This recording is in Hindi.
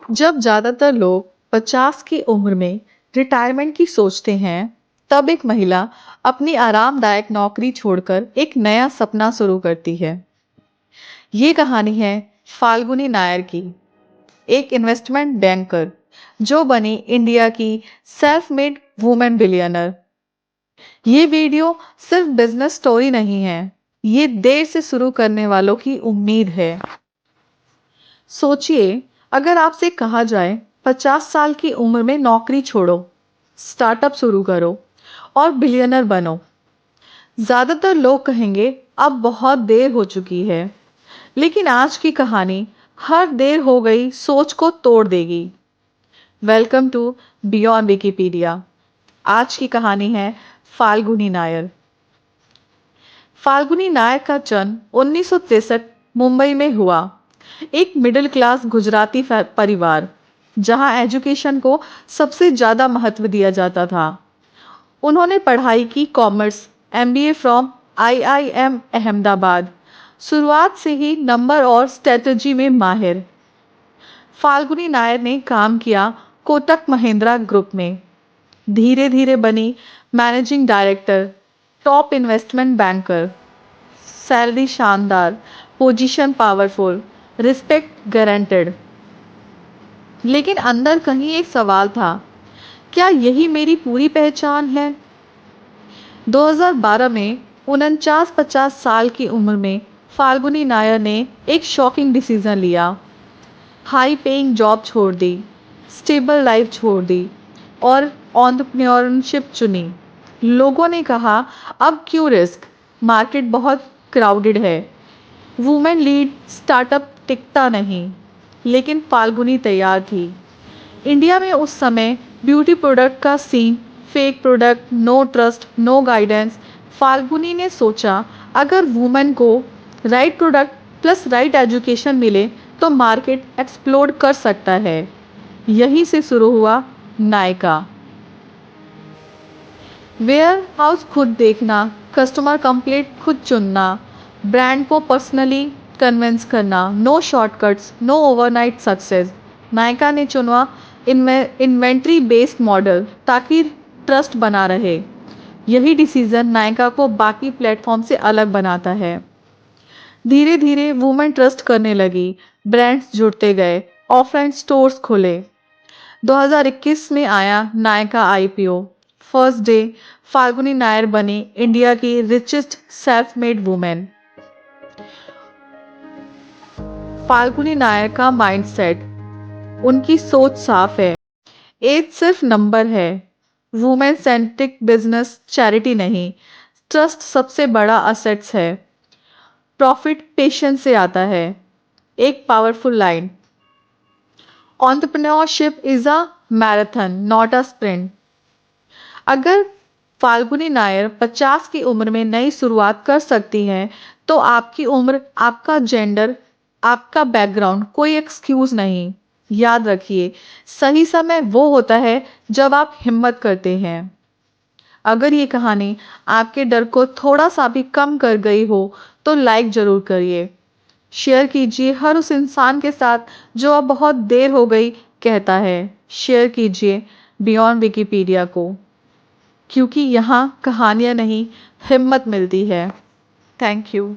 जब ज्यादातर लोग 50 की उम्र में रिटायरमेंट की सोचते हैं, तब एक महिला अपनी आरामदायक नौकरी छोड़कर एक नया सपना शुरू करती है। ये कहानी है फाल्गुनी नायर की, एक इन्वेस्टमेंट बैंकर जो बनी इंडिया की सेल्फ मेड वुमेन बिलियनर। ये वीडियो सिर्फ बिजनेस स्टोरी नहीं है, ये देर से शुरू करने वालों की उम्मीद है। सोचिए, अगर आपसे कहा जाए 50 साल की उम्र में नौकरी छोड़ो, स्टार्टअप शुरू करो और बिलियनर बनो। ज्यादातर लोग कहेंगे अब बहुत देर हो चुकी है, लेकिन आज की कहानी हर देर हो गई सोच को तोड़ देगी। Welcome to beyond Wikipedia. आज की कहानी है फाल्गुनी नायर। फाल्गुनी नायर का जन्म 1963 मुंबई में हुआ। एक मिडिल क्लास गुजराती परिवार, जहां एजुकेशन को सबसे ज्यादा महत्व दिया जाता था। उन्होंने पढ़ाई की commerce MBA from IIM Ahmedabad. शुरुआत से ही नंबर और स्ट्रेटजी में माहिर, फाल्गुनी नायर ने काम किया कोटक महिंद्रा ग्रुप में। धीरे धीरे बनी managing director, top investment banker. Salary शानदार, पोजीशन पावरफुल, रिस्पेक्ट गारंटेड। लेकिन अंदर कहीं एक सवाल था, क्या यही मेरी पूरी पहचान है? 2012 में 49-50 साल की उम्र में फाल्गुनी नायर ने एक शॉकिंग डिसीजन लिया। हाई पेइंग जॉब छोड़ दी, स्टेबल लाइफ छोड़ दी और एंटरप्रेन्योरशिप चुनी। लोगों ने कहा, अब क्यों रिस्क, मार्केट बहुत क्राउडेड है, वुमेन लीड स्टार्टअप टिकता नहीं। लेकिन फाल्गुनी तैयार थी। इंडिया में उस समय ब्यूटी प्रोडक्ट का scene, fake product, no trust, no guidance. Falguni ने सोचा, अगर वुमेन को right product plus right education मिले तो मार्केट एक्सप्लोड कर सकता है। यहीं से शुरू हुआ नायका। वेयर हाउस खुद देखना, कस्टमर कंप्लेंट खुद चुनना, ब्रांड को पर्सनली कन्विंस करना, no shortcuts, no overnight success. Nykaa ने चुना इन्वेंट्री बेस्ड मॉडल ताकि ट्रस्ट बना रहे। यही डिसीजन नायका को बाकी प्लेटफॉर्म से अलग बनाता है। धीरे धीरे वुमेन ट्रस्ट करने लगी, ब्रांड्स जुड़ते गए, ऑफलाइन स्टोर्स खुले। 2021 में आया Nykaa IPO. First day Falguni Nair बनी इंडिया की richest self made women. Falguni Nair का माइंडसेट, उनकी सोच साफ है। एज सिर्फ नंबर है, वुमेन सेंट्रिक बिजनेस चैरिटी नहीं, ट्रस्ट सबसे बड़ा असेट्स है। प्रॉफिट पेशेंस से आता है। एक powerful line, entrepreneurship is a marathon not a sprint. अगर फाल्गुनी नायर 50 की उम्र में नई शुरुआत कर सकती हैं, तो आपकी उम्र, आपका जेंडर, आपका बैकग्राउंड कोई एक्सक्यूज नहीं। याद रखिए, सही समय वो होता है जब आप हिम्मत करते हैं। अगर ये कहानी आपके डर को थोड़ा सा भी कम कर गई हो, तो लाइक जरूर करिए। शेयर कीजिए हर उस इंसान के साथ जो अब बहुत देर हो गई कहता है। शेयर कीजिए बियॉन्ड विकिपीडिया को, क्योंकि यहाँ कहानियाँ नहीं, हिम्मत मिलती है। Thank you.